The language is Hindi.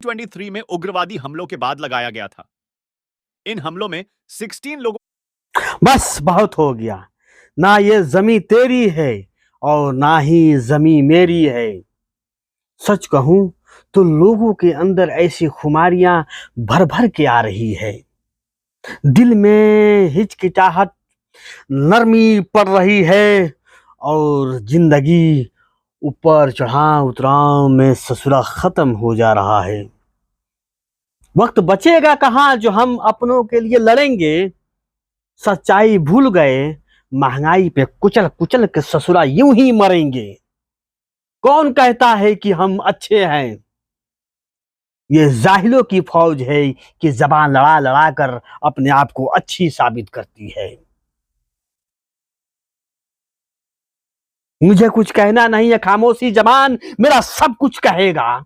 23 में उग्रवादी हमलों के बाद लगाया गया था। इन हमलों में 16 लोगों। बस बहुत हो गया। ना ये जमी तेरी है और ना ही जमी मेरी है। सच कहूं तो लोगों के अंदर ऐसी खुमारियां भर भर के आ रही है। दिल में हिचकिचाहट नरमी पड़ रही है और जिंदगी ऊपर चढ़ाव उतराव में ससुरा खत्म हो जा रहा है। वक्त बचेगा कहाँ जो हम अपनों के लिए लड़ेंगे। सच्चाई भूल गए, महंगाई पे कुचल कुचल के ससुरा यूं ही मरेंगे। कौन कहता है कि हम अच्छे हैं? ये जाहिलों की फौज है कि जबान लड़ा लड़ा कर अपने आप को अच्छी साबित करती है। मुझे कुछ कहना नहीं है, खामोशी जबान मेरा सब कुछ कहेगा।